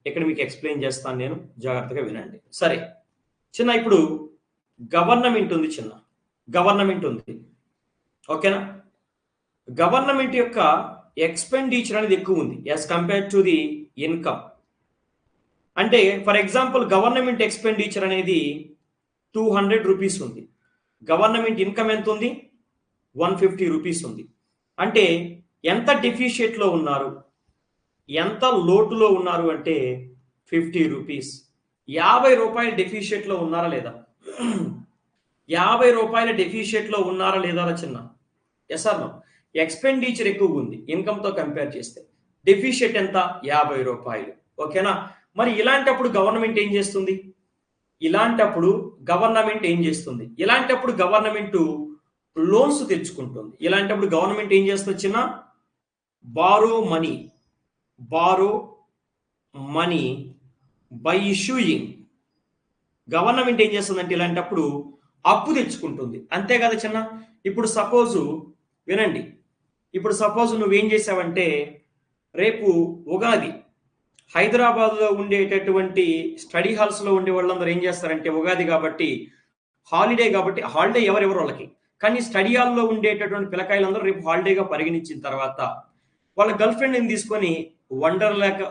ఇక్కడ మీకు ఎక్స్ప్లెయిన్ చేస్తాను నేను, జాగ్రత్తగా వినండి. సరే చిన్న, ఇప్పుడు గవర్నమెంట్ ఉంది చిన్న, గవర్నమెంట్ ఉంది, ఓకేనా. గవర్నమెంట్ యొక్క ఎక్స్పెండిచర్ అనేది ఎక్కువ ఉంది as compare to the income. అంటే ఫర్ ఎగ్జాంపుల్ గవర్నమెంట్ ఎక్స్పెండిచర్ అనేది 200 రూపీస్ ఉంది, గవర్నమెంట్ ఇన్కమ్ ఎంత ఉంది, 150 రూపీస్ ఉంది. అంటే ఎంత డెఫిషియట్లో ఉన్నారు, ఎంత లోటులో ఉన్నారు అంటే 50 రూపీస్. 50 రూపాయల డెఫిషియట్లో ఉన్నారా లేదా? 50 రూపాయల డెఫిషియట్లో ఉన్నారా లేదా చిన్న? Yes are no? ఎక్స్పెండిచర్ ఎక్కువ ఉంది ఇన్కమ్తో కంపేర్ చేస్తే. డెఫిషియట్ ఎంత? 50 రూపాయలు, ఓకేనా. మరి ఇలాంటప్పుడు గవర్నమెంట్ ఏం చేస్తుంది? ఇలాంటప్పుడు గవర్నమెంట్ లోన్స్ తెచ్చుకుంటుంది. ఇలాంటప్పుడు గవర్నమెంట్ ఏం చేస్తుంది చిన్న? Borrow money by issuing. Government ఏం చేస్తుందంటే ఇలాంటప్పుడు అప్పు తెచ్చుకుంటుంది, అంతే కదా చిన్న. ఇప్పుడు సపోజు వినండి, ఇప్పుడు సపోజ్ నువ్వేం చేసావంటే రేపు ఉగాది హైదరాబాద్లో ఉండేటటువంటి స్టడీ హాల్స్లో ఉండే వాళ్ళందరూ ఏం చేస్తారంటే ఉగాది కాబట్టి హాలిడే ఎవరెవరు వాళ్ళకి, కానీ స్టడీ హాల్లో ఉండేటటువంటి పిల్లకాయలందరూ రేపు హాలిడేగా పరిగణించిన తర్వాత వాళ్ళ గర్ల్ ఫ్రెండ్ని తీసుకొని వండర్లాగా,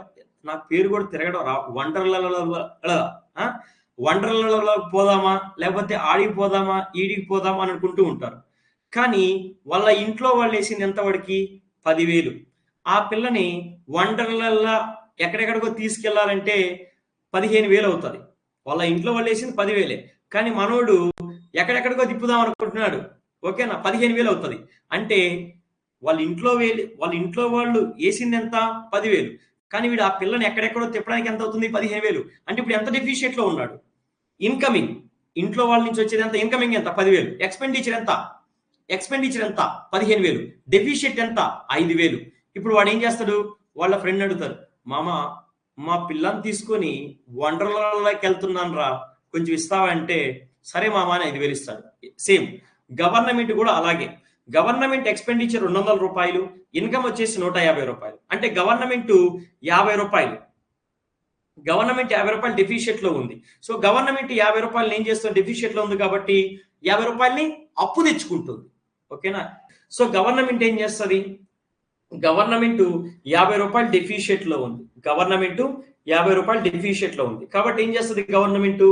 నాకు పేరు కూడా తిరగడం రా, వండర్లలో పోదామా, లేకపోతే ఆడికి పోదామా, ఈడికి పోదామా అని అనుకుంటూ ఉంటారు. కానీ వాళ్ళ ఇంట్లో వాళ్ళు వేసింది ఎంత వాడికి? 10,000. ఆ పిల్లని వండర్లల్లా ఎక్కడెక్కడికో తీసుకెళ్లాలంటే 15,000 అవుతుంది. వాళ్ళ ఇంట్లో వాళ్ళు వేసింది 10,000, కానీ మనోడు ఎక్కడెక్కడికో తిప్పుదాం అనుకుంటున్నాడు, ఓకేనా, 15,000 అవుతుంది. అంటే వాళ్ళ ఇంట్లో వాళ్ళు వేసింది ఎంత? 10,000, కానీ వీడు ఆ పిల్లని ఎక్కడెక్కడో తిప్పడానికి ఎంత అవుతుంది? 15,000. అంటే ఇప్పుడు ఎంత డెఫిషియట్లో ఉన్నాడు? ఇన్కమింగ్ ఇంట్లో వాళ్ళ నుంచి వచ్చేది ఎంత? ఇన్కమింగ్ ఎంత? 10,000. ఎక్స్పెండిచర్ ఎంత? 15,000. డెఫిషియట్ ఎంత? 5,000. ఇప్పుడు వాడు ఏం చేస్తాడు? వాళ్ళ ఫ్రెండ్ అడుగుతారు, మామ మా పిల్లని తీసుకొని వండర్లాకి వెళ్తున్నాను రా, కొంచెం ఇస్తావా అంటే సరే మామ అని 5,000 ఇస్తాడు. సేమ్ గవర్నమెంట్ కూడా అలాగే. గవర్నమెంట్ ఎక్స్పెండిచర్ 200 రూపాయలు, ఇన్కమ్ వచ్చేసి 150 రూపాయలు. అంటే గవర్నమెంట్ 50 రూపాయలు డెఫిషియట్ లో ఉంది. సో గవర్నమెంట్ 50 రూపాయలు ఏం చేస్తుంది? డెఫిషియట్ లో ఉంది కాబట్టి 50 రూపాయలని అప్పు తెచ్చుకుంటుంది, ఓకేనా. సో గవర్నమెంట్ ఏం చేస్తుంది? గవర్నమెంట్ 50 రూపాయలు డెఫిషియట్ లో ఉంది, కాబట్టి ఏం చేస్తుంది? గవర్నమెంట్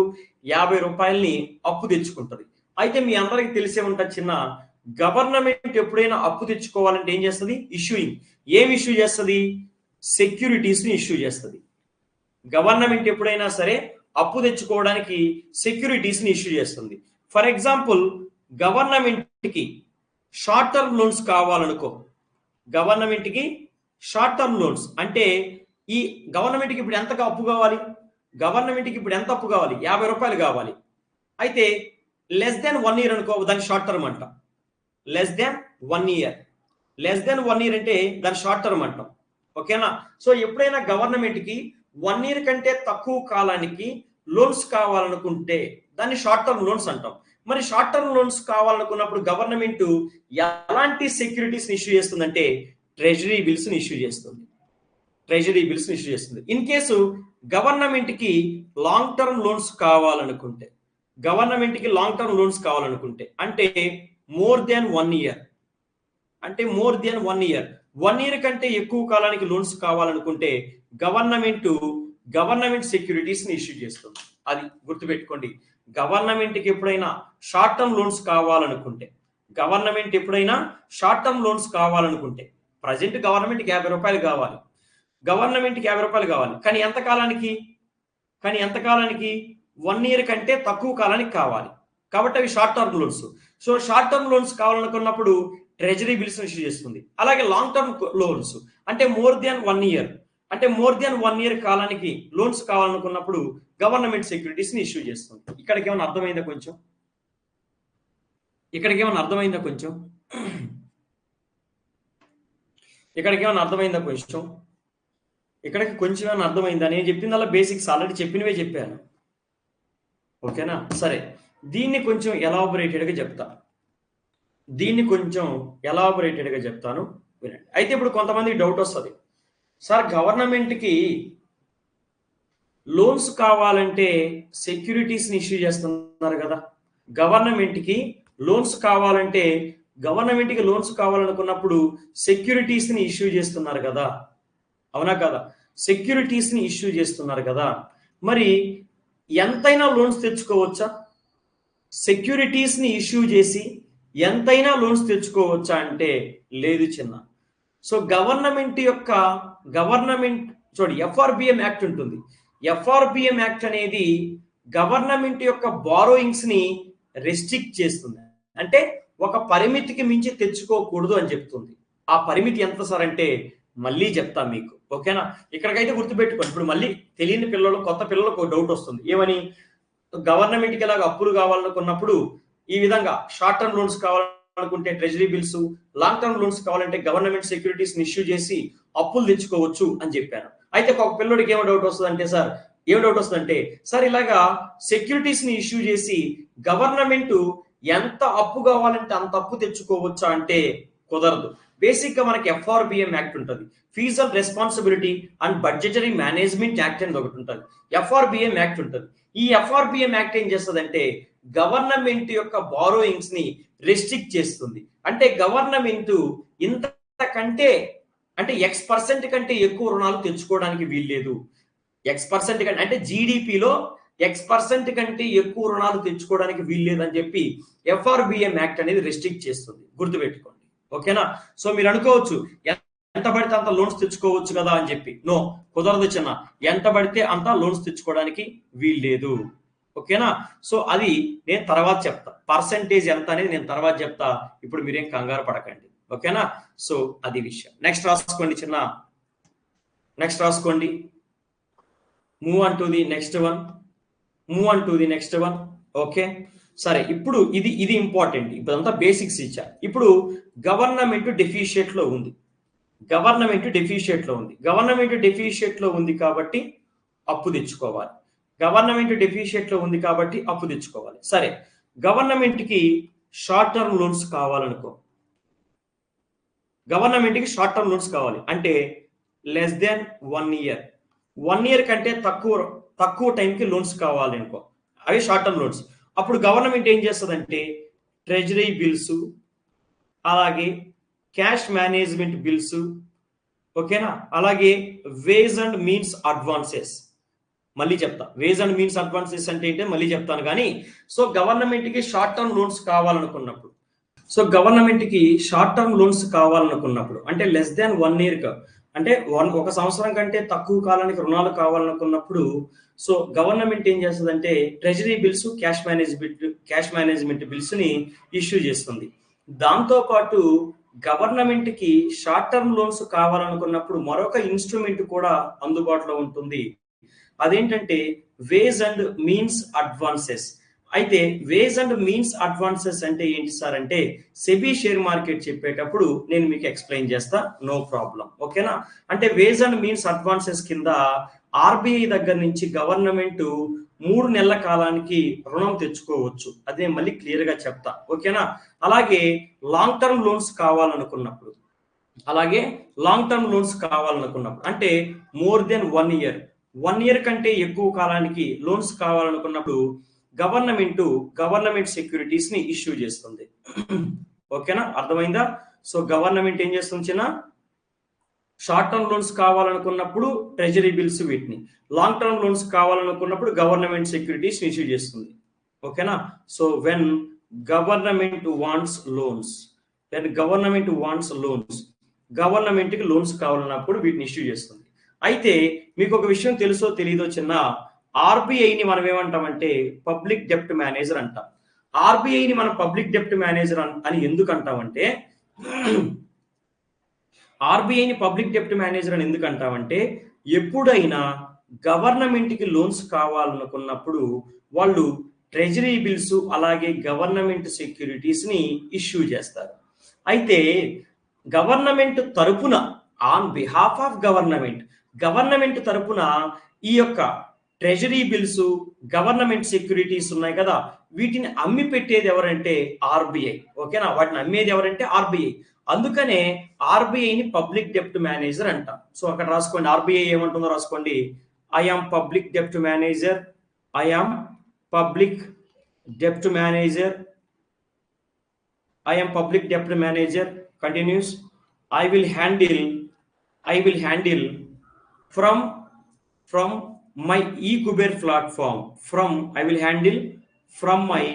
50 రూపాయలని అప్పు తెచ్చుకుంటుంది. అయితే మీ అందరికి తెలిసే ఉంటుంది చిన్న, గవర్నమెంట్ ఎప్పుడైనా అప్పు తెచ్చుకోవాలంటే ఏం చేస్తుంది? ఇష్యూయింగ్. ఏం ఇష్యూ చేస్తుంది? సెక్యూరిటీస్ ని ఇష్యూ చేస్తుంది. గవర్నమెంట్ ఎప్పుడైనా సరే అప్పు తెచ్చుకోవడానికి సెక్యూరిటీస్ ని ఇష్యూ చేస్తుంది. ఫర్ ఎగ్జాంపుల్ గవర్నమెంట్ కి షార్ట్ టర్మ్ లోన్స్ కావాలనుకో, అంటే ఈ గవర్నమెంట్కి ఇప్పుడు ఎంత అప్పు కావాలి? 50 రూపాయలు కావాలి. అయితే లెస్ దెన్ 1 ఇయర్ అనుకో, దాని షార్ట్ టర్మ్ అంటాం. లెస్ దెన్ 1 ఇయర్ అంటే దాని షార్ట్ టర్మ్ అంటాం, ఓకేనా. సో ఎప్పుడైనా గవర్నమెంట్ కి 1 ఇయర్ కంటే తక్కువ కాలానికి లోన్స్ కావాలనుకుంటే దాన్ని షార్ట్ టర్మ్ లోన్స్ అంటాం. మరి షార్ట్ టర్మ్ లోన్స్ కావాలనుకున్నప్పుడు గవర్నమెంట్ ఎలాంటి సెక్యూరిటీస్ ఇష్యూ చేస్తుందంటే ట్రెజరీ బిల్స్ ని ఇష్యూ చేస్తుంది. ఇన్ కేసు గవర్నమెంట్ కి లాంగ్ టర్మ్ లోన్స్ కావాలనుకుంటే, అంటే మోర్ దెన్ 1 ఇయర్, 1 ఇయర్ కంటే ఎక్కువ కాలానికి లోన్స్ కావాలనుకుంటే గవర్నమెంట్ సెక్యూరిటీస్ ని ఇష్యూ చేస్తుంది. అది గుర్తుపెట్టుకోండి. గవర్నమెంట్ కి ఎప్పుడైనా షార్ట్ టర్మ్ లోన్స్ కావాలనుకుంటే, ప్రజెంట్ గవర్నమెంట్కి 50 రూపాయలు కావాలి, కానీ ఎంత కాలానికి? 1 ఇయర్ కంటే తక్కువ కాలానికి కావాలి, కాబట్టి అవి short term loans. So short term loans కావాలనుకున్నప్పుడు ట్రెజరీ బిల్స్ ఇష్యూ చేస్తుంది. అలాగే లాంగ్ టర్మ్ లోన్స్ అంటే మోర్ దెన్ 1 ఇయర్ కాలానికి లోన్స్ కావాలనుకున్నప్పుడు గవర్నమెంట్ సెక్యూరిటీస్ ని ఇష్యూ చేస్తుంది. ఇక్కడికి ఏమైనా అర్థమైందా కొంచెం? ఇక్కడికి ఏమైనా అర్థమైందా కొంచెం ఏమైనా అర్థమైందా? నేను చెప్పిందల్లా బేసిక్స్ ఆల్రెడీ చెప్పినవే చెప్పాను, ఓకేనా. సరే, దీన్ని కొంచెం ఎలాబొరేటెడ్గా చెప్తాను, వినండి. అయితే ఇప్పుడు కొంతమంది డౌట్ వస్తుంది, సార్ లోన్స్ కావాలంటే సెక్యూరిటీస్ని ఇష్యూ చేస్తున్నారు కదా. గవర్నమెంట్కి లోన్స్ కావాలంటే గవర్నమెంట్కి లోన్స్ కావాలనుకున్నప్పుడు సెక్యూరిటీస్ని ఇష్యూ చేస్తున్నారు కదా, అవునా కదా? సెక్యూరిటీస్ని ఇష్యూ చేస్తున్నారు కదా. మరి ఎంతైనా లోన్స్ తెచ్చుకోవచ్చా? సెక్యూరిటీస్ని ఇష్యూ చేసి ఎంతైనా లోన్స్ తెచ్చుకోవచ్చా అంటే లేదు చిన్న. సో గవర్నమెంట్ చూడండి, ఎఫ్ఆర్బిఎం యాక్ట్ ఉంటుంది. ఎఫ్ఆర్బిఎం యాక్ట్ అనేది గవర్నమెంట్ యొక్క బారోయింగ్స్ ని రెస్ట్రిక్ట్ చేస్తుంది. అంటే ఒక పరిమితికి మించి తెచ్చుకోకూడదు అని చెప్తుంది. ఆ పరిమితి ఎంత సార్ అంటే మళ్ళీ చెప్తా మీకు, ఓకేనా? ఇక్కడికైతే గుర్తుపెట్టుకోండి. ఇప్పుడు మళ్ళీ తెలియని పిల్లలు, కొత్త పిల్లలకు ఒక డౌట్ వస్తుంది. ఏమని? గవర్నమెంట్కి ఇలాగ అప్పులు కావాలనుకున్నప్పుడు ఈ విధంగా షార్ట్ టర్మ్ లోన్స్ కావాలనుకుంటే treasury bills, long term loans కావాలంటే గవర్నమెంట్ సెక్యూరిటీస్ ఇష్యూ చేసి అప్పులు తెచ్చుకోవచ్చు అని చెప్పాను. అయితే ఒక పిల్లడికి ఏమో డౌట్ వస్తుందంటే, సార్ ఇలాగా సెక్యూరిటీస్ ని ఇష్యూ చేసి గవర్నమెంట్ ఎంత అప్పు కావాలంటే అంత అప్పు తెచ్చుకోవచ్చా అంటే కుదరదు. బేసిక్ గా మనకి ఎఫ్ఆర్బిఎం యాక్ట్ ఉంటుంది, fiscal responsibility and budgetary management act అనేది ఒకటి ఉంటుంది, ఎఫ్ఆర్బిఎం యాక్ట్ ఉంటుంది. ఈ ఎఫ్ఆర్బిఎం యాక్ట్ ఏం చేస్తుందంటే గవర్నమెంట్ యొక్క బారోయింగ్స్ ని రెస్ట్రిక్ట్ చేస్తుంది. అంటే గవర్నమెంట్ ఇంతకంటే అంటే X% కంటే ఎక్కువ రుణాలు తెచ్చుకోవడానికి వీల్లేదు. X% కంటే అంటే జీడిపిలో X% కంటే ఎక్కువ రుణాలు తెచ్చుకోవడానికి వీల్లేదు అని చెప్పి ఎఫ్ఆర్బిఎం యాక్ట్ అనేది రెస్ట్రిక్ట్ చేస్తుంది. గుర్తుపెట్టుకోండి, ఓకేనా? సో మీరు అనుకోవచ్చు ఎంత పడితే అంత లోన్స్ తెచ్చుకోవచ్చు కదా అని చెప్పి. నో, కుదరదు చిన్న. ఎంత పడితే అంత లోన్స్ తెచ్చుకోవడానికి వీల్లేదు, ఓకేనా? సో అది నేను తర్వాత చెప్తా, పర్సెంటేజ్ ఎంత అనేది నేను తర్వాత చెప్తా. ఇప్పుడు మీరేం కంగారు పడకండి, ఓకేనా? సో అది విషయం. నెక్స్ట్ రాసుకోండి చిన్న, నెక్స్ట్ రాసుకోండి. Move on to the next one. Okay, సరే. ఇప్పుడు ఇది ఇంపార్టెంట్. ఇప్పుడంతా బేసిక్స్ ఇచ్చా. ఇప్పుడు గవర్నమెంట్ డెఫిషియట్ లో ఉంది. గవర్నమెంట్ డెఫిషియట్ లో ఉంది కాబట్టి అప్పు తెచ్చుకోవాలి. సరే, గవర్నమెంట్ కి షార్ట్ టర్మ్ లోన్స్ కావాలనుకో. గవర్నమెంట్కి షార్ట్ టర్మ్ లోన్స్ కావాలి అంటే లెస్ దెన్ 1 year, 1 year కంటే తక్కువ టైంకి లోన్స్ కావాలి అనుకో, అవి షార్ట్ టర్మ్ లోన్స్. అప్పుడు గవర్నమెంట్ ఏం చేస్తుందంటే ట్రెజరీ బిల్స్, అలాగే క్యాష్ మేనేజ్మెంట్ బిల్స్, ఓకేనా, అలాగే వేజ్ అండ్ మీన్స్ అడ్వాన్సెస్. మళ్ళీ చెప్తా, వేజ్ అండ్ మీన్స్ అడ్వాన్సెస్ అంటే ఏంటో మళ్ళీ చెప్తాను. కానీ సో గవర్నమెంట్కి షార్ట్ టర్మ్ లోన్స్ కావాలనుకున్నప్పుడు, అంటే లెస్ దాన్ 1 year అంటే 1 సంవత్సరం కంటే తక్కువ కాలానికి రుణాలు కావాలనుకున్నప్పుడు సో గవర్నమెంట్ ఏం చేస్తుందంటే treasury bills, cash management bills ని ఇష్యూ చేస్తుంది. దాంతో పాటు గవర్నమెంట్ కి షార్ట్ టర్మ్ లోన్స్ కావాలనుకున్నప్పుడు మరొక ఇన్స్ట్రుమెంట్ కూడా అందుబాటులో ఉంటుంది. అదేంటంటే వేజ్ అండ్ మీన్స్ అడ్వాన్సెస్. అయితే వేజ్ అండ్ మీన్స్ అడ్వాన్సెస్ అంటే ఏంటి సార్ అంటే సెబీ షేర్ మార్కెట్ చెప్పేటప్పుడు నేను మీకు ఎక్స్ప్లెయిన్ చేస్తా, నో ప్రాబ్లం, ఓకేనా? అంటే వేజ్ అండ్ మీన్స్ అడ్వాన్సెస్ కింద ఆర్బీఐ దగ్గర నుంచి గవర్నమెంట్ 3 నెలల కాలానికి రుణం తెచ్చుకోవచ్చు. అదే మళ్ళీ క్లియర్ గా చెప్తా, ఓకేనా? అలాగే లాంగ్ టర్మ్ లోన్స్ కావాలనుకున్నప్పుడు అంటే మోర్ దెన్ 1 year, 1 year కంటే ఎక్కువ కాలానికి లోన్స్ కావాలనుకున్నప్పుడు గవర్నమెంట్ సెక్యూరిటీస్ ని ఇష్యూ చేస్తుంది. ఓకేనా, అర్థమైందా? సో గవర్నమెంట్ ఏం చేస్తుంది చిన్న, షార్ట్ టర్మ్ లోన్స్ కావాలనుకున్నప్పుడు ట్రెజరీ బిల్స్, వీటిని లాంగ్ టర్మ్ లోన్స్ కావాలనుకున్నప్పుడు గవర్నమెంట్ సెక్యూరిటీస్ ఇష్యూ చేస్తుంది. ఓకేనా? So when government wants loans, government కి లోన్స్ కావాలన్నప్పుడు వీటిని ఇష్యూ చేస్తుంది. అయితే మీకు ఒక విషయం తెలుసో తెలీదో చిన్న, ఆర్బీఐని మనం ఏమంటామంటే పబ్లిక్ డెప్ట్ మేనేజర్ అంటాం. ఆర్బీఐని మనం పబ్లిక్ డెప్ట్ మేనేజర్ అని ఎందుకు అంటామంటే ఎప్పుడైనా గవర్నమెంట్ కి లోన్స్ కావాలనుకున్నప్పుడు వాళ్ళు ట్రెజరీ బిల్స్ అలాగే గవర్నమెంట్ సెక్యూరిటీస్ ని ఇష్యూ చేస్తారు. అయితే గవర్నమెంట్ తరపున, ఆన్ బిహాఫ్ ఆఫ్ గవర్నమెంట్ తరపున ఈ యొక్క ట్రెజరీ బిల్స్, గవర్నమెంట్ సెక్యూరిటీస్ ఉన్నాయి కదా, వీటిని అమ్మి పెట్టేది ఎవరంటే ఆర్బీఐ. ఓకేనా, వాటిని అమ్మేది ఎవరంటే ఆర్బీఐ. అందుకనే ఆర్బీఐని పబ్లిక్ డెప్ట్ మేనేజర్ అంటాం. సో అక్కడ రాసుకోండి, ఆర్బీఐ ఏమంటుందో రాసుకోండి. I am public debt manager. I am public debt manager. I am public debt manager. Continues. I will handle from my eKuber platform. I will handle from my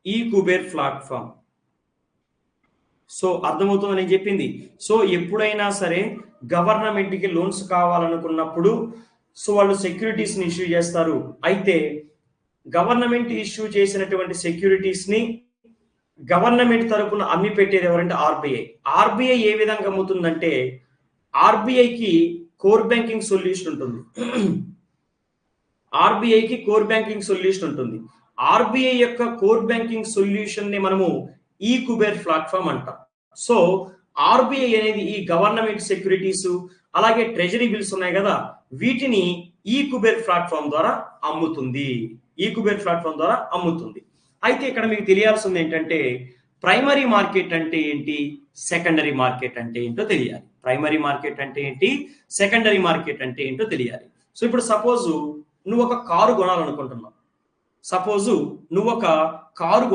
eKuber platform. So అర్థమవుతుందని నేను చెప్పింది. So ఎప్పుడైనా సరే గవర్నమెంట్కి loans కావాలనుకున్నప్పుడు so వాళ్ళు సెక్యూరిటీస్ని issue చేస్తారు. అయితే గవర్నమెంట్ ఇష్యూ చేసినటువంటి సెక్యూరిటీస్ని గవర్నమెంట్ తరపున అమ్మి పెట్టేది ఎవరంటే ఆర్బీఐ. ఆర్బీఐ ఏ విధంగా అమ్ముతుందంటే ఆర్బీఐకి కోర్ బ్యాంకింగ్ సొల్యూషన్ ఉంటుంది. ఆర్బీఐకి కోర్ బ్యాంకింగ్ సొల్యూషన్ ఉంటుంది. ఆర్బీఐ యొక్క కోర్ బ్యాంకింగ్ సొల్యూషన్ ని మనము ఈకుబేర్ ప్లాట్ఫామ్ అంటాం. సో ఆర్బీఐ అనేది ఈ గవర్నమెంట్ సెక్యూరిటీస్ అలాగే ట్రెజరీ బిల్స్ ఉన్నాయి కదా, వీటిని ఈకుబేర్ ప్లాట్ఫామ్ ద్వారా అమ్ముతుంది. ఈకుబేర్ ప్లాట్ఫామ్ ద్వారా అమ్ముతుంది. అయితే ఇక్కడ మీకు తెలియాల్సింది ఏంటంటే ప్రైమరీ మార్కెట్ అంటే ఏంటి, సెకండరీ మార్కెట్ అంటే ఏంటో తెలియాలి. ప్రైమరీ మార్కెట్ అంటే ఏంటి, సెకండరీ మార్కెట్ అంటే ఏంటో తెలియాలి. సో ఇప్పుడు సపోజ్ నువ్వు ఒక కారు కొనాలనుకుంటున్నావు. నువ్వు ఒక కారు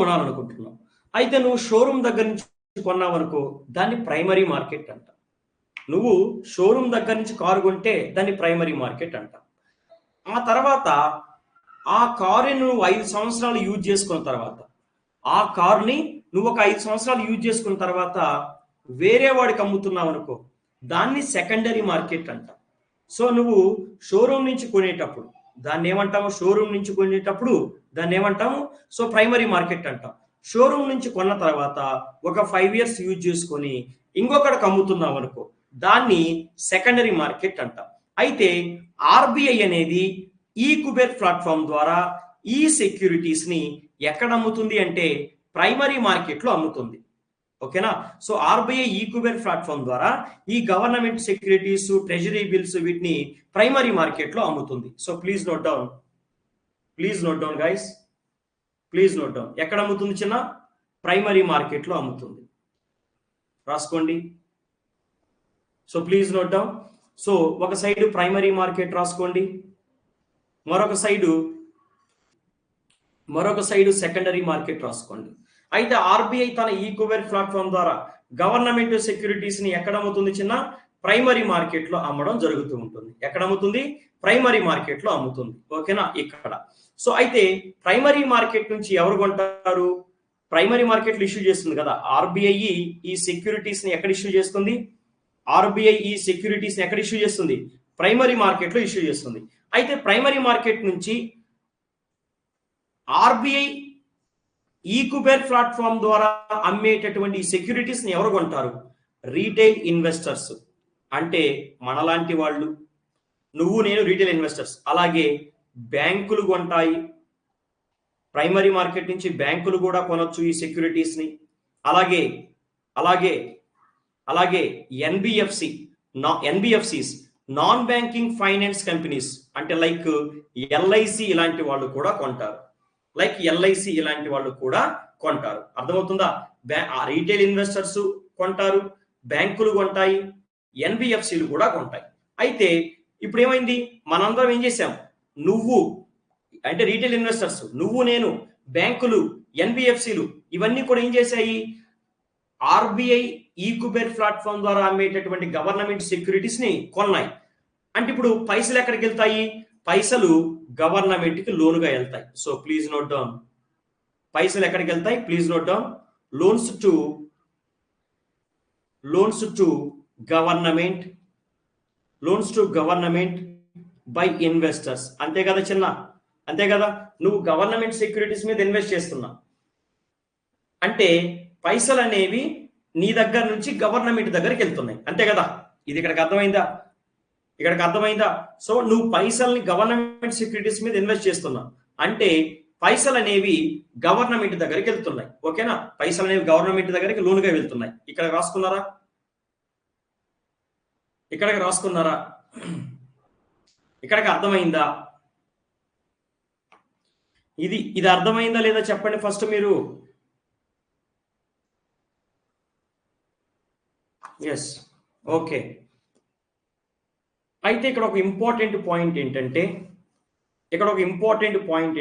కొనాలనుకుంటున్నావు. అయితే నువ్వు షోరూమ్ దగ్గర నుంచి కొన్నావు అనుకో, దాన్ని ప్రైమరీ మార్కెట్ అంట. నువ్వు షోరూమ్ దగ్గర నుంచి కారు కొంటే దాన్ని ప్రైమరీ మార్కెట్ అంట. ఆ తర్వాత ఆ కారుని నువ్వు 5 సంవత్సరాలు యూజ్ చేసుకున్న తర్వాత, ఆ కారుని నువ్వు ఒక 5 సంవత్సరాలు యూజ్ చేసుకున్న తర్వాత వేరే వాడికి అమ్ముతున్నావు అనుకో, దాన్ని సెకండరీ మార్కెట్ అంట. సో నువ్వు షోరూమ్ నుంచి కొనేటప్పుడు దాన్ని ఏమంటాము, దాన్ని ఏమంటాము, సో ప్రైమరీ మార్కెట్ అంటాం. షోరూమ్ నుంచి కొన్న తర్వాత ఒక 5 ఇయర్స్ యూజ్ చేసుకొని ఇంకొకటికి అమ్ముతున్నావు అనుకో, దాన్ని సెకండరీ మార్కెట్ అంటాం. అయితే ఆర్బీఐ అనేది ఈకుబేర్ ప్లాట్ఫామ్ ద్వారా ఈ సెక్యూరిటీస్ ని ఎక్కడ అమ్ముతుంది అంటే ప్రైమరీ మార్కెట్ లో అమ్ముతుంది. ఓకేనా. సో ఆర్బీఐ ఈకుబేర్ ప్లాట్ఫామ్ ద్వారా ఈ గవర్నమెంట్ సెక్యూరిటీస్, ట్రెజరీ బిల్స్ వీటిని ప్రైమరీ మార్కెట్ లో అమ్ముతుంది. So please note down guys, please note down. ఎక్కడ అమ్ముతుంది చిన్న? ప్రైమరీ మార్కెట్ లో అమ్ముతుంది. రాసుకోండి. So please note down. So ఒక సైడ్ ప్రైమరీ మార్కెట్ రాసుకోండి, మరొక సైడ్ సెకండరీ మార్కెట్ రాసుకోండి. అయితే ఆర్బీఐ తన ఈకుబేర్ ప్లాట్ఫామ్ ద్వారా గవర్నమెంట్ సెక్యూరిటీస్ ని ఎక్కడ అమ్ముతుంది చిన్న? ప్రైమరీ మార్కెట్ లో అమ్మడం జరుగుతూ ఉంటుంది. ఎక్కడ అమ్ముతుంది? ప్రైమరీ మార్కెట్ లో అమ్ముతుంది. ఓకేనా. ఇక్కడ సో అయితే ప్రైమరీ మార్కెట్ నుంచి ఎవరు కొంటారు? ప్రైమరీ మార్కెట్ లో ఇష్యూ చేస్తుంది కదా ఆర్బీఐ. ఈ సెక్యూరిటీస్ ని ఎక్కడ ఇష్యూ చేస్తుంది? ప్రైమరీ మార్కెట్ లో ఇష్యూ చేస్తుంది. అయితే ప్రైమరీ మార్కెట్ నుంచి ఆర్బీఐ ఈకుబేర్ ప్లాట్ఫామ్ ద్వారా అమ్మేటటువంటి సెక్యూరిటీస్ ని ఎవరు కొంటారు? Retail investors. అంటే మనలాంటి వాళ్ళు, నువ్వు నేను రీటైల్ ఇన్వెస్టర్స్. అలాగే బ్యాంకులు కొంటాయి. ప్రైమరీ మార్కెట్ నుంచి బ్యాంకులు కూడా కొనొచ్చు ఈ సెక్యూరిటీస్ ని. అలాగే NBFCs, non banking finance companies, అంటే లైక్ ఎల్ఐసి ఇలాంటి వాళ్ళు కూడా కొంటారు. అర్థమవుతుందా? రీటైల్ ఇన్వెస్టర్స్ కొంటారు, బ్యాంకులు కొంటాయి, ఎన్బిఎఫ్సిలు కూడా కొంటాయి. అయితే ఇప్పుడు ఏమైంది, మనందరం ఏం చేసాం? నువ్వు అంటే రీటైల్ ఇన్వెస్టర్స్, నువ్వు నేను, బ్యాంకులు, ఎన్బిఎఫ్సిలు ఇవన్నీ కూడా ఏం చేశాయి? ఆర్బీఐ ఈకుబేర్ ప్లాట్ఫామ్ ద్వారా అమ్మేటటువంటి గవర్నమెంట్ సెక్యూరిటీస్ ని కొన్నాయి. అంటే ఇప్పుడు పైసలు ఎక్కడికి వెళ్తాయి? పైసలు గవర్నమెంట్ కి లోనుగా వెళ్తాయి. So please note down. పైసలు ఎక్కడికి వెళ్తాయి? Please note down. Loans to government by investors. అంతే కదా చిన్న? అంతే కదా. నువ్వు గవర్నమెంట్ సెక్యూరిటీస్ మీద ఇన్వెస్ట్ చేస్తున్నా అంటే పైసలు అనేవి నీ దగ్గర నుంచి గవర్నమెంట్ దగ్గరికి వెళ్తున్నాయి. అంతే కదా. ఇది ఇక్కడికి అర్థమైందా? సో నువ్వు పైసల్ని గవర్నమెంట్ సెక్యూరిటీస్ మీద ఇన్వెస్ట్ చేస్తున్నా అంటే పైసలు అనేవి గవర్నమెంట్ దగ్గరికి వెళ్తున్నాయి. ఓకేనా. పైసలు అనేవి గవర్నమెంట్ దగ్గరికి లోనుగా వెళ్తున్నాయి. ఇక్కడ రాసుకున్నారా? ఇక్కడికి అర్థమైందా? ఇది అర్థమైందా లేదా చెప్పండి ఫస్ట్ మీరు. Yes, okay. అయితే ఇక్కడ ఒక ఇంపార్టెంట్ పాయింట్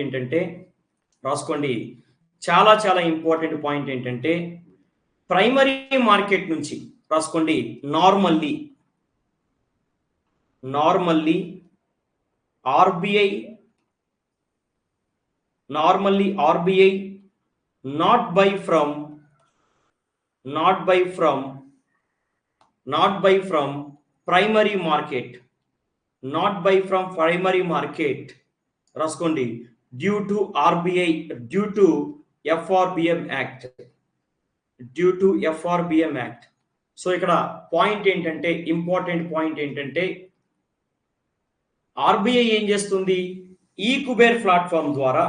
ఏంటంటే రాసుకోండి. చాలా చాలా ఇంపార్టెంట్ పాయింట్ ఏంటంటే ప్రైమరీ మార్కెట్ నుంచి రాసుకోండి. Normally RBI not buy from primary market రాసుకోండి due to FRBM Act. So ఇక్కడ పాయింట్ ఏంటంటే ఇంపార్టెంట్ పాయింట్ ఏంటంటే ఆర్బీఐ ఏం చేస్తుంది, ఈ కుబేర్ ప్లాట్ఫామ్ ద్వారా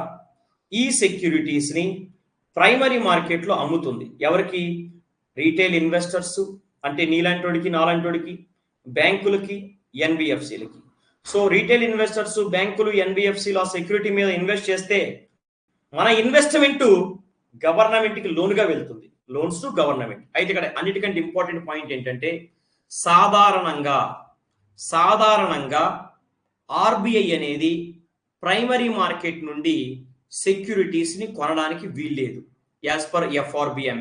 ఈ సెక్యూరిటీస్ ని ప్రైమరీ మార్కెట్లో అమ్ముతుంది. ఎవరికి? రీటైల్ ఇన్వెస్టర్స్ అంటే నీలాంటోడికి నాలాంటోడికి, బ్యాంకులకి, ఎన్బిఎఫ్సిలకి. సో రీటైల్ ఇన్వెస్టర్స్, బ్యాంకులు, ఎన్బిఎఫ్సిలు ఆ సెక్యూరిటీ మీద ఇన్వెస్ట్ చేస్తే మన ఇన్వెస్ట్మెంట్ గవర్నమెంట్కి లోన్గా వెళ్తుంది. Loans to government. అయితే ఇక్కడ అన్నిటికంటే ఇంపార్టెంట్ పాయింట్ ఏంటంటే సాధారణంగా ఆర్బీఐ అనేది ప్రైమరీ మార్కెట్ నుండి సెక్యూరిటీస్ ని కొనడానికి వీల్లేదు. యాజ్ పర్ FRBM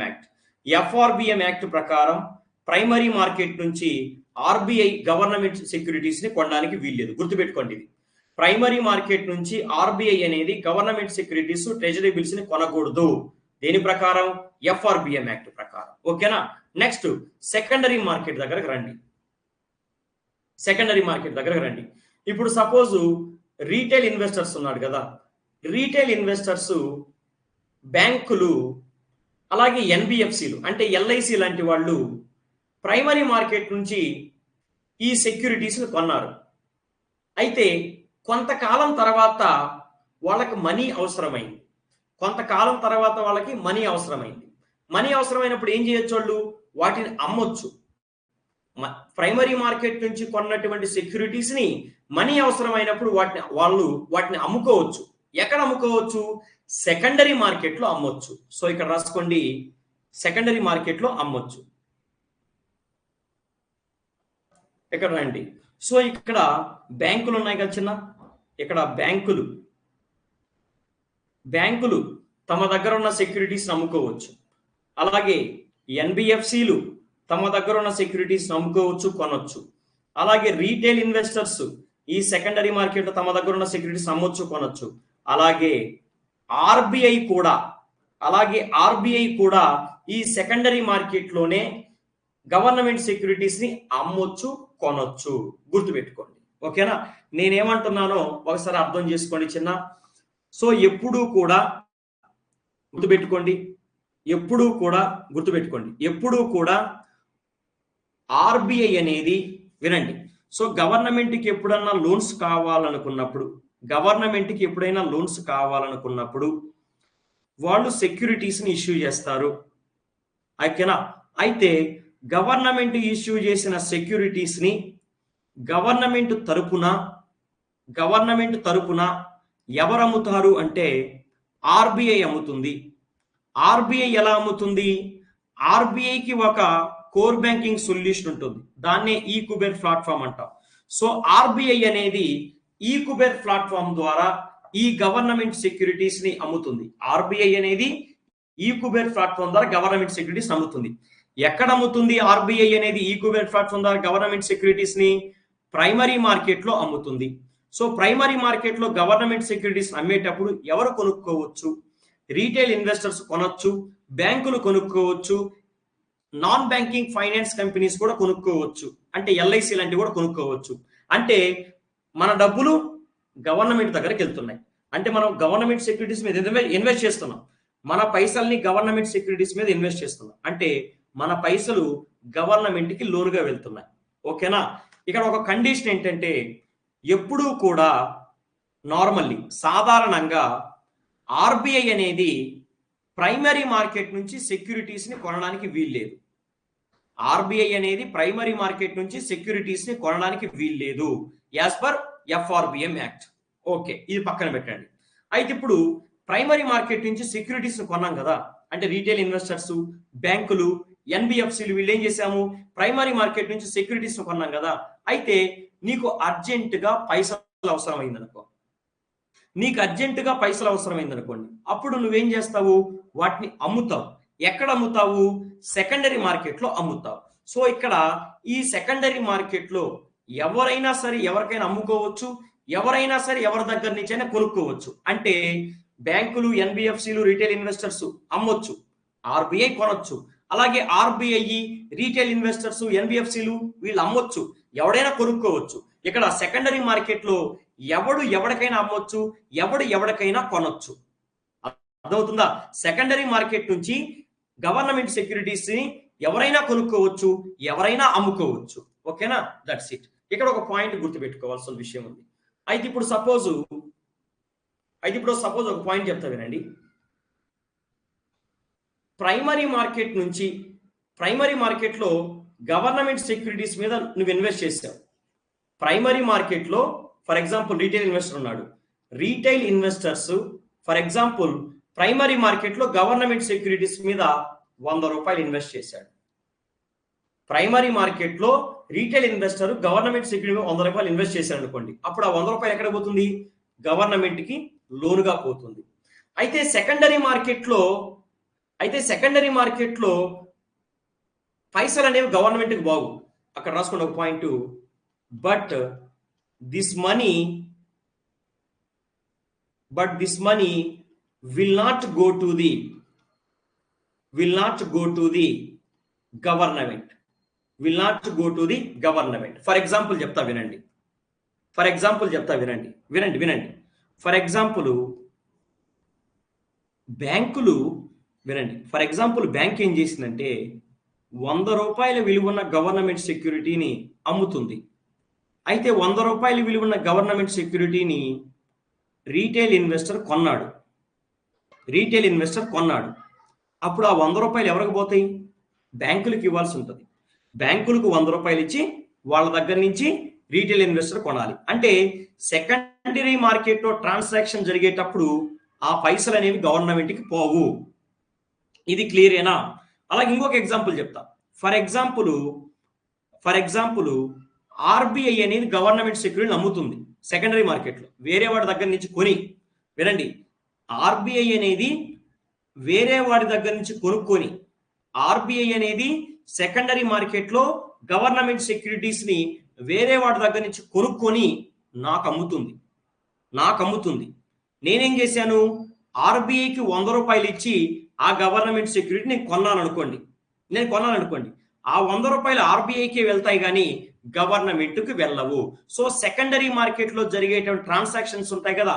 యాక్ట్ ప్రకారం ప్రైమరీ మార్కెట్ నుంచి ఆర్బీఐ గవర్నమెంట్ సెక్యూరిటీస్ ని కొనడానికి వీల్లేదు. గుర్తుపెట్టుకోండి, ఇది ప్రైమరీ మార్కెట్ నుంచి ఆర్బీఐ అనేది గవర్నమెంట్ సెక్యూరిటీస్, ట్రెజరీ బిల్స్ ని కొనకూడదు. దేని ప్రకారం? FRBM యాక్ట్ ప్రకారం. ఓకేనా? నెక్స్ట్ సెకండరీ మార్కెట్ దగ్గరకు రండి. ఇప్పుడు సపోజ్ రీటైల్ ఇన్వెస్టర్స్ ఉన్నాడు కదా, రీటైల్ ఇన్వెస్టర్స్ బ్యాంకులు అలాగే ఎన్బిఎఫ్సిలు అంటే ఎల్ఐసి లాంటి వాళ్ళు ప్రైమరీ మార్కెట్ నుంచి ఈ సెక్యూరిటీస్ని కొన్నారు. అయితే కొంతకాలం తర్వాత వాళ్ళకి మనీ అవసరమైంది. మనీ అవసరమైనప్పుడు ఏం చేయొచ్చు? వాళ్ళు వాటిని అమ్మొచ్చు. ప్రైమరీ మార్కెట్ నుంచి కొన్నటువంటి సెక్యూరిటీస్ ని మనీ అవసరమైనప్పుడు వాటిని అమ్ముకోవచ్చు. ఎక్కడ అమ్ముకోవచ్చు? సెకండరీ మార్కెట్ లో అమ్మొచ్చు. సో ఇక్కడ రాసుకోండి, సెకండరీ మార్కెట్ లో అమ్మొచ్చు. ఇక్కడ రండి. సో ఇక్కడ బ్యాంకులు ఉన్నాయి కదా చిన్న, ఇక్కడ బ్యాంకులు తమ దగ్గర ఉన్న సెక్యూరిటీస్ అమ్ముకోవచ్చు. అలాగే ఎన్బిఎఫ్సిలు తమ దగ్గర ఉన్న సెక్యూరిటీస్ అమ్ముకోవచ్చు, కొనొచ్చు. అలాగే రీటైల్ ఇన్వెస్టర్స్ ఈ సెకండరీ మార్కెట్ తమ దగ్గర ఉన్న సెక్యూరిటీస్ అమ్మొచ్చు, కొనొచ్చు. అలాగే ఆర్బీఐ కూడా ఈ సెకండరీ మార్కెట్ లోనే గవర్నమెంట్ సెక్యూరిటీస్ ని అమ్మొచ్చు, కొనొచ్చు. గుర్తుపెట్టుకోండి. ఓకేనా? నేనేమంటున్నానో ఒకసారి అర్థం చేసుకోండి చిన్న. సో ఎప్పుడూ కూడా గుర్తుపెట్టుకోండి, ఆర్బీఐ అనేది వినండి. సో గవర్నమెంట్కి ఎప్పుడైనా లోన్స్ కావాలనుకున్నప్పుడు వాళ్ళు సెక్యూరిటీస్ ని ఇష్యూ చేస్తారు. ఓకేనా? అయితే గవర్నమెంట్ ఇష్యూ చేసిన సెక్యూరిటీస్ ని గవర్నమెంట్ తరపున ఎవరు అమ్ముతారు అంటే ఆర్బీఐ అమ్ముతుంది. ఆర్బీఐ ఎలా అమ్ముతుంది? ఆర్బీఐకి ఒక కోర్ బ్యాంకింగ్ సొల్యూషన్ ఉంటుంది, దాన్నే ఈ కుబేర్ ప్లాట్ఫామ్ అంటాం. సో ఆర్బీఐ అనేది ఈ కుబేర్ ప్లాట్ఫామ్ ద్వారా ఈ గవర్నమెంట్ సెక్యూరిటీస్ ని అమ్ముతుంది. ఆర్బీఐ అనేది ఈ కుబేర్ ప్లాట్ఫామ్ ద్వారా గవర్నమెంట్ సెక్యూరిటీస్ అమ్ముతుంది. ఎక్కడ అమ్ముతుంది? ఆర్బీఐ అనేది ఈ కుబేర్ ప్లాట్ఫామ్ ద్వారా గవర్నమెంట్ సెక్యూరిటీస్ ని ప్రైమరీ మార్కెట్ లో అమ్ముతుంది. సో ప్రైమరీ మార్కెట్ లో గవర్నమెంట్ సెక్యూరిటీస్ అమ్మేటప్పుడు ఎవరు కొనుక్కోవచ్చు? రీటైల్ ఇన్వెస్టర్స్ కొనొచ్చు, బ్యాంకులు కొనుక్కోవచ్చు, నాన్ బ్యాంకింగ్ ఫైనాన్స్ కంపెనీస్ కూడా కొనుక్కోవచ్చు, అంటే ఎల్ఐసి లాంటివి కూడా కొనుక్కోవచ్చు. అంటే మన డబ్బులు గవర్నమెంట్ దగ్గరికి వెళ్తున్నాయి. అంటే మనం గవర్నమెంట్ సెక్యూరిటీస్ మీద ఇన్వెస్ట్ చేస్తున్నాం. మన పైసల్ని గవర్నమెంట్ సెక్యూరిటీస్ మీద ఇన్వెస్ట్ చేస్తున్నాం. అంటే మన పైసలు గవర్నమెంట్కి లోన్గా వెళ్తున్నాయి. ఓకేనా? ఇక్కడ ఒక కండిషన్ ఏంటంటే ఎప్పుడూ కూడా సాధారణంగా ఆర్బీఐ అనేది ప్రైమరీ మార్కెట్ నుంచి సెక్యూరిటీస్ ని కొనడానికి వీల్లేదు. As per FRBM act. Okay, ఇది పక్కన పెట్టండి. అయితే ఇప్పుడు ప్రైమరీ మార్కెట్ నుంచి సెక్యూరిటీస్ ని కొన్నాం కదా, అంటే రీటైల్ ఇన్వెస్టర్స్, బ్యాంకులు, ఎన్బిఎఫ్సిలు వీళ్ళు ఏం చేసాము, ప్రైమరీ మార్కెట్ నుంచి సెక్యూరిటీస్ కొన్నాం కదా. అయితే నీకు అర్జెంటుగా పైసలు అవసరమైంది అనుకో, అనుకోండి, అప్పుడు నువ్వేం చేస్తావు, వాటిని అమ్ముతావు. ఎక్కడ అమ్ముతావు, సెకండరీ మార్కెట్లో అమ్ముతావు. సో ఇక్కడ ఈ సెకండరీ మార్కెట్లో ఎవరైనా సరే ఎవరికైనా అమ్ముకోవచ్చు, ఎవరైనా సరే ఎవరి దగ్గర నుంచైనా కొనుక్కోవచ్చు. అంటే బ్యాంకులు, ఎన్బిఎఫ్సిలు, రీటైల్ ఇన్వెస్టర్స్ అమ్మొచ్చు, ఆర్బీఐ కొనొచ్చు. అలాగే ఆర్బీఐ, రీటైల్ ఇన్వెస్టర్స్, ఎన్బిఎఫ్సిలు వీళ్ళు అమ్మొచ్చు, ఎవడైనా కొనుక్కోవచ్చు. ఇక్కడ సెకండరీ మార్కెట్లో ఎవడు ఎవరికైనా అమ్మొచ్చు, ఎవరికైనా కొనొచ్చు. అర్థమవుతుందా? సెకండరీ మార్కెట్ నుంచి గవర్నమెంట్ సెక్యూరిటీస్ ని ఎవరైనా కొనుక్కోవచ్చు, ఎవరైనా అమ్ముకోవచ్చు. ఓకేనా? That's it. ఇక్కడ ఒక పాయింట్ గుర్తుపెట్టుకోవాల్సిన విషయం ఉంది. అయితే ఇప్పుడు సపోజ్ ఒక పాయింట్ చెప్తా వినండి. ప్రైమరీ మార్కెట్లో గవర్నమెంట్ సెక్యూరిటీస్ మీద నువ్వు ఇన్వెస్ట్ చేసావు. ప్రైమరీ మార్కెట్లో ఫర్ ఎగ్జాంపుల్ రీటైల్ ఇన్వెస్టర్ ఉన్నాడు. Retail investors for example primary మార్కెట్లో గవర్నమెంట్ సెక్యూరిటీస్ మీద 100 రూపాయలు ఇన్వెస్ట్ చేశాడు. ప్రైమరీ మార్కెట్లో రీటైల్ ఇన్వెస్టర్ గవర్నమెంట్ సెక్యూరిటీ 100 రూపాయలు ఇన్వెస్ట్ చేశాడు అనుకోండి. అప్పుడు ఆ 100 రూపాయలు ఎక్కడ పోతుంది, గవర్నమెంట్ కి లోనుగా పోతుంది. అయితే సెకండరీ మార్కెట్లో పైసలు అనేవి గవర్నమెంట్కి బాగు. అక్కడ రాసుకోండి ఒక point. But this money will not go to the government. For example చెప్తా వినండి. ఫర్ ఎగ్జాంపుల్ బ్యాంకులు వినండి. ఫర్ ఎగ్జాంపుల్ బ్యాంక్ ఏం చేసిందంటే 100 రూపాయల విలువన్న గవర్నమెంట్ సెక్యూరిటీని అమ్ముతుంది. అయితే 100 రూపాయల విలువన్న గవర్నమెంట్ సెక్యూరిటీని రీటైల్ ఇన్వెస్టర్ కొన్నాడు. అప్పుడు ఆ 100 రూపాయలు ఎవరికి పోతాయి, బ్యాంకులకు ఇవ్వాల్సి ఉంటుంది. బ్యాంకులకు 100 రూపాయలు ఇచ్చి వాళ్ళ దగ్గర నుంచి రీటైల్ ఇన్వెస్టర్ కొనాలి. అంటే సెకండరీ మార్కెట్లో ట్రాన్సాక్షన్ జరిగేటప్పుడు ఆ పైసలు అనేవి గవర్నమెంట్కి పోవు. ఇది క్లియరేనా? అలాగే ఇంకొక ఎగ్జాంపుల్ చెప్తా. ఫర్ ఎగ్జాంపుల్ ఆర్బీఐ అనేది గవర్నమెంట్ సెక్యూరిటీని అమ్ముతుంది సెకండరీ మార్కెట్లో వేరే వాడి దగ్గర నుంచి కొని. వినండి, ఆర్బీఐ అనేది వేరే వాడి దగ్గర నుంచి కొనుక్కొని, ఆర్బీఐ అనేది సెకండరీ మార్కెట్లో గవర్నమెంట్ సెక్యూరిటీస్ ని వేరే వాడి దగ్గర నుంచి కొనుక్కొని నాకు అమ్ముతుంది. నేనేం చేశాను, ఆర్బీఐకి 100 రూపాయలు ఇచ్చి ఆ గవర్నమెంట్ సెక్యూరిటీ నేను కొన్నాను అనుకోండి. ఆ 100 రూపాయలు ఆర్బీఐకి వెళ్తాయి కానీ గవర్నమెంట్కి వెళ్ళవు. సో సెకండరీ మార్కెట్లో జరిగేటువంటి ట్రాన్సాక్షన్స్ ఉంటాయి కదా,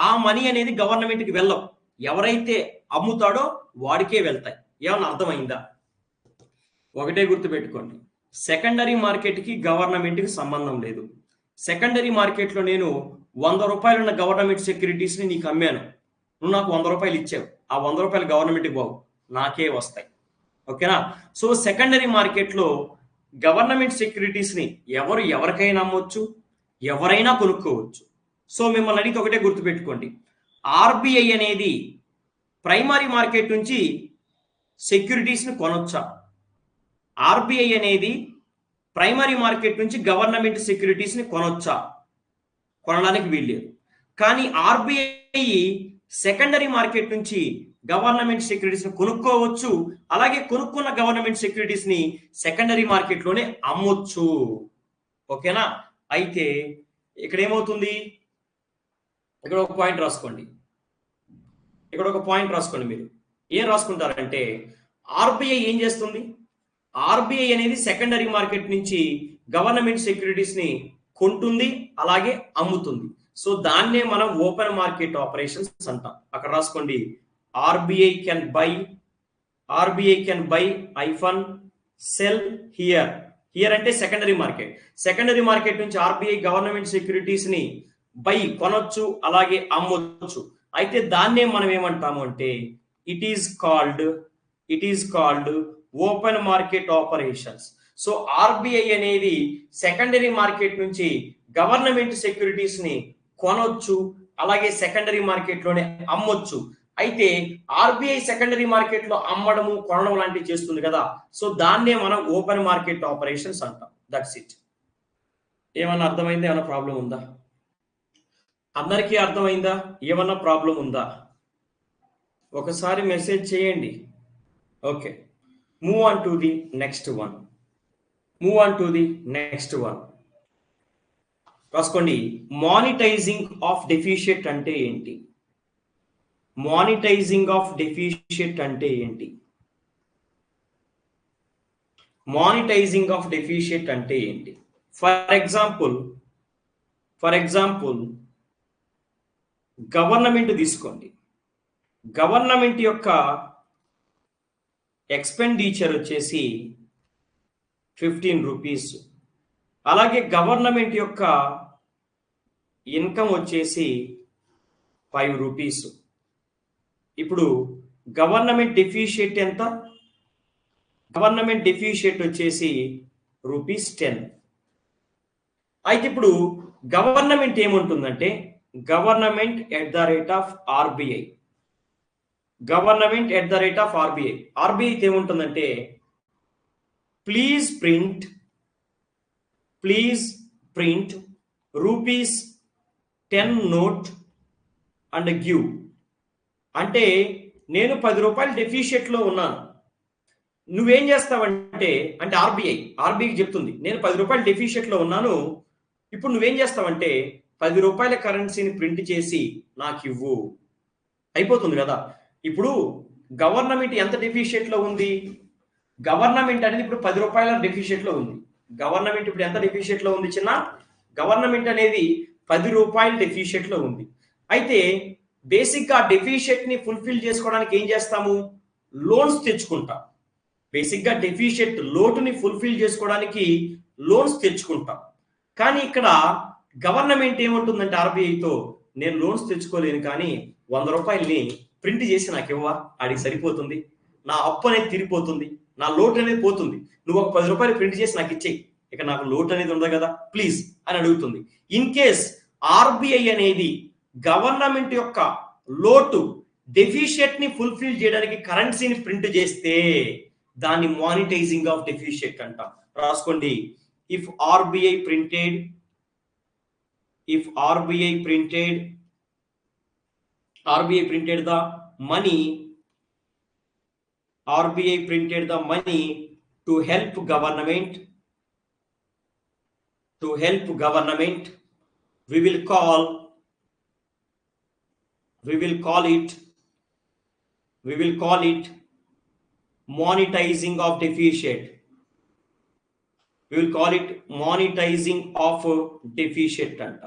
ఆ మనీ అనేది గవర్నమెంట్కి వెళ్ళవు. ఎవరైతే అమ్ముతాడో వాడికే వెళ్తాయి. ఏమన్నా అర్థమైందా? ఒకటే గుర్తుపెట్టుకోండి, సెకండరీ మార్కెట్కి గవర్నమెంట్కి సంబంధం లేదు. సెకండరీ మార్కెట్లో నేను 100 రూపాయలు ఉన్న గవర్నమెంట్ సెక్యూరిటీస్ని నీకు అమ్మాను, నువ్వు నాకు 100 రూపాయలు ఇచ్చావు. ఆ 100 రూపాయలు గవర్నమెంట్కి బాగు, నాకే వస్తాయి. ఓకేనా? సో సెకండరీ మార్కెట్లో గవర్నమెంట్ సెక్యూరిటీస్ని ఎవరికైనా అమ్మవచ్చు, ఎవరైనా కొనుక్కోవచ్చు. సో మిమ్మల్ని అడిగితే ఒకటే గుర్తుపెట్టుకోండి, ఆర్బీఐ అనేది ప్రైమరీ మార్కెట్ నుంచి సెక్యూరిటీస్ని కొనొచ్చా? ఆర్బీఐ అనేది ప్రైమరీ మార్కెట్ నుంచి గవర్నమెంట్ సెక్యూరిటీస్ని కొనొచ్చా? కొనడానికి వీల్లేదు. కానీ ఆర్బీఐ సెకండరీ మార్కెట్ నుంచి గవర్నమెంట్ సెక్యూరిటీస్ని కొనుక్కోవచ్చు. అలాగే కొనుక్కున్న గవర్నమెంట్ సెక్యూరిటీస్ని సెకండరీ మార్కెట్లోనే అమ్మొచ్చు. ఓకేనా? అయితే ఇక్కడ ఏమవుతుంది, ఇక్కడ ఒక పాయింట్ రాసుకోండి. మీరు ఏం రాసుకుంటారంటే, ఆర్బీఐ ఏం చేస్తుంది, ఆర్బీఐ అనేది సెకండరీ మార్కెట్ నుంచి గవర్నమెంట్ సెక్యూరిటీస్ ని కొంటుంది, అలాగే అమ్ముతుంది. సో దాన్నే మనం ఓపెన్ మార్కెట్ ఆపరేషన్స్ అంటాం. అక్కడ రాసుకోండి, RBI can buy hyphen cell here అంటే సెకండరీ మార్కెట్ నుంచి ఆర్బీఐ గవర్నమెంట్ సెక్యూరిటీస్ ని బై కొనొచ్చు, అలాగే అమ్మొచ్చు. అయితే దాన్నే మనం ఏమంటాము అంటే it is called open market operations. So RBI అనేది సెకండరీ మార్కెట్ నుంచి గవర్నమెంట్ సెక్యూరిటీస్ ని కొనొచ్చు, అలాగే సెకండరీ మార్కెట్ లోనే అమ్మొచ్చు. అయితే ఆర్బీఐ సెకండరీ మార్కెట్ లో అమ్మడము కొనడం లాంటివి చేస్తుంది కదా, సో దాన్నే మనం ఓపెన్ మార్కెట్ ఆపరేషన్స్ అంటాం. That's it. ఏమన్నా అర్థమైందా? ఏమైనా ప్రాబ్లం ఉందా? అందరికీ అర్థమైందా? ఏమన్నా ప్రాబ్లం ఉందా? ఒకసారి మెసేజ్ చేయండి. Okay, move on to the next one. రాసుకోండి. మానిటైజింగ్ ఆఫ్ డెఫిషియట్ అంటే ఏంటి? మానిటైజింగ్ ఆఫ్ డెఫిషియట్ అంటే ఏంటి? మానిటైజింగ్ ఆఫ్ డెఫిషియట్ అంటే ఏంటి? ఫర్ ఎగ్జాంపుల్ గవర్నమెంట్ తీసుకోండి. గవర్నమెంట్ యొక్క ఎక్స్పెండిచర్ వచ్చేసి 15 రూపీస్. అలాగే గవర్నమెంట్ యొక్క ఇన్కమ్ వచ్చేసి 5 రూపీస్. ఇప్పుడు గవర్నమెంట్ డెఫిషియట్ ఎంత? గవర్నమెంట్ డెఫిషియట్ వచ్చేసి ₹10. అయితే ఇప్పుడు గవర్నమెంట్ ఏముంటుందంటే, government at the rate of RBI. Government at the rate of RBI. RBI ఏముంటుందంటే, please print ₹10 note and give. అంటే నేను 10 రూపాయలు డెఫిషియట్ లో ఉన్నాను, నువ్వేం చేస్తావంటే, అంటే ఆర్బీఐకి చెప్తుంది, నేను 10 రూపాయలు డెఫిషియట్ లో ఉన్నాను, ఇప్పుడు నువ్వేం చేస్తావంటే 10 రూపాయల కరెన్సీని ప్రింట్ చేసి నాకు ఇవ్వు. అయిపోతుంది కదా. ఇప్పుడు గవర్నమెంట్ ఎంత డెఫిషియట్ లో ఉంది? గవర్నమెంట్ అనేది ఇప్పుడు 10 రూపాయల డెఫిషియట్ లో ఉంది. గవర్నమెంట్ ఇప్పుడు ఎంత డెఫిషియట్ లో ఉంది చిన్న? గవర్నమెంట్ అనేది 10 రూపాయల డెఫిషియట్ లో ఉంది. అయితే బేసిక్ గా డెఫిషియట్ ని ఫుల్ఫిల్ చేసుకోవడానికి ఏం చేస్తాము? లోన్స్ తెచ్చుకుంటాం. బేసిక్ గా డెఫిషియట్ లోటుని ఫుల్ఫిల్ చేసుకోవడానికి లోన్స్ తెచ్చుకుంటాం. కానీ ఇక్కడ గవర్నమెంట్ ఏముంటుందంటే ఆర్బీఐతో, నేను లోన్స్ తెచ్చుకోలేను కానీ 100 రూపాయలని ప్రింట్ చేసి నాకు ఇవ్వా, అడిగి సరిపోతుంది, నా అప్పు అనేది తీరిపోతుంది, నా లోటు అనేది పోతుంది, నువ్వు ఒక 10 రూపాయలు ప్రింట్ చేసి నాకు ఇచ్చేయి, ఇక నాకు లోటు అనేది ఉండదు కదా ప్లీజ్ అని అడుగుతుంది. ఇన్ కేస్ ఆర్బీఐ అనేది గవర్నమెంట్ యొక్క లోటు డెఫిషియట్ ని ఫుల్ఫిల్ చేయడానికి కరెన్సీని ప్రింట్ చేస్తే దాన్ని మానిటైజింగ్ ఆఫ్ డెఫిషియట్ అంటాం. రాసుకోండి. If RBI printed the money to help government, we will call it monetizing of deficit. We will call it monetizing of deficit అంట.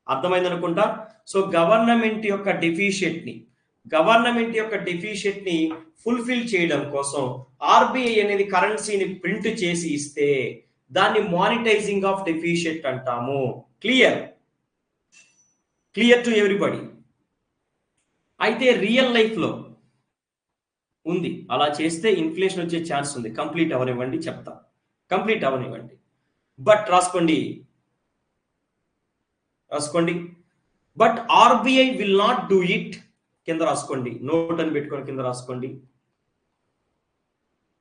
అర్థమైంది అనుకుంటా. సో గవర్నమెంట్ యొక్క డెఫిషియట్ ని ఫుల్ఫిల్ చేయడం కోసం ఆర్బీఐ అనేది కరెన్సీని ప్రింట్ చేసి ఇస్తే దాన్ని మానిటైజింగ్ ఆఫ్ డెఫిషియట్ అంటాము. Clear to everybody. అయితే రియల్ లైఫ్ లో ఉంది, అలా చేస్తే ఇన్ఫ్లేషన్ వచ్చే ఛాన్స్ ఉంది. కంప్లీట్ అవనివ్వండి, చెప్తా. కంప్లీట్ అవనివ్వండి. బట్ రాసుకోండి. But RBI will not do it. కింద రాసుకోండి, నోట్ అని పెట్టుకొని కింద రాసుకోండి.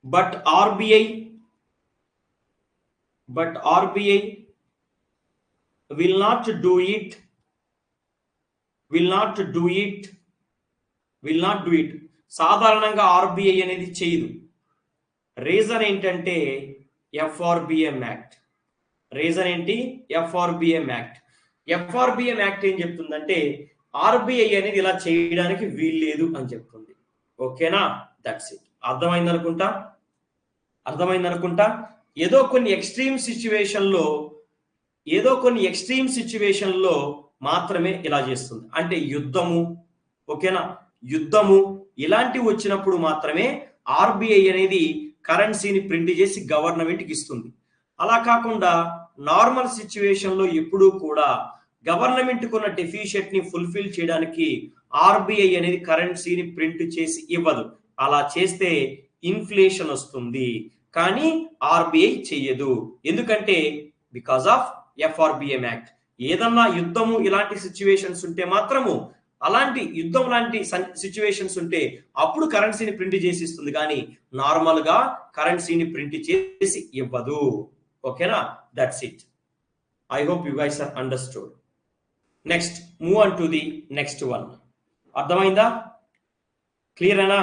But RBI will not do it. సాధారణంగా ఆర్బీఐ అనేది చేయదు. రీజన్ ఏంటంటే ఎఫ్ఆర్బిఎం యాక్ట్. రీజన్ ఏంటి? FRBM act. ఎఫ్ఆర్బిఎం యాక్ట్ ఏం చెప్తుందంటే ఆర్బీఐ అనేది ఇలా చేయడానికి వీల్లేదు అని చెప్తుంది. ఓకేనా? That's it. అర్థమైంది అనుకుంటా. ఏదో కొన్ని ఎక్స్ట్రీమ్ సిచ్యువేషన్ లో మాత్రమే ఇలా చేస్తుంది. అంటే యుద్ధము, ఓకేనా, యుద్ధము ఇలాంటివి వచ్చినప్పుడు మాత్రమే ఆర్బీఐ అనేది కరెన్సీని ప్రింట్ చేసి గవర్నమెంట్కి ఇస్తుంది. అలా కాకుండా నార్మల్ సిచ్యువేషన్ లో ఎప్పుడూ కూడా గవర్నమెంట్ కొన్న డెఫిషియట్ ని ఫుల్ఫిల్ చేయడానికి ఆర్బీఐ అనేది కరెన్సీని ప్రింట్ చేసి ఇవ్వదు. అలా చేస్తే ఇన్ఫ్లేషన్ వస్తుంది. కానీ ఆర్బీఐ చెయ్యదు. ఎందుకంటే బికాస్ ఆఫ్ ఎఫ్ఆర్బిఎం యాక్ట్. ఏదన్నా యుద్ధము ఇలాంటి సిచ్యువేషన్స్ ఉంటే మాత్రము అలాంటి యుద్ధం లాంటి సిచ్యువేషన్స్ ఉంటే అప్పుడు కరెన్సీని ప్రింట్ చేసి ఇస్తుంది, కానీ నార్మల్ గా కరెన్సీని ప్రింట్ చేసి ఇవ్వదు. ఓకేనా? That's it. I hope you guys are understood. Next move on to the next one. అర్థమైందా? క్లియర్ అయినా?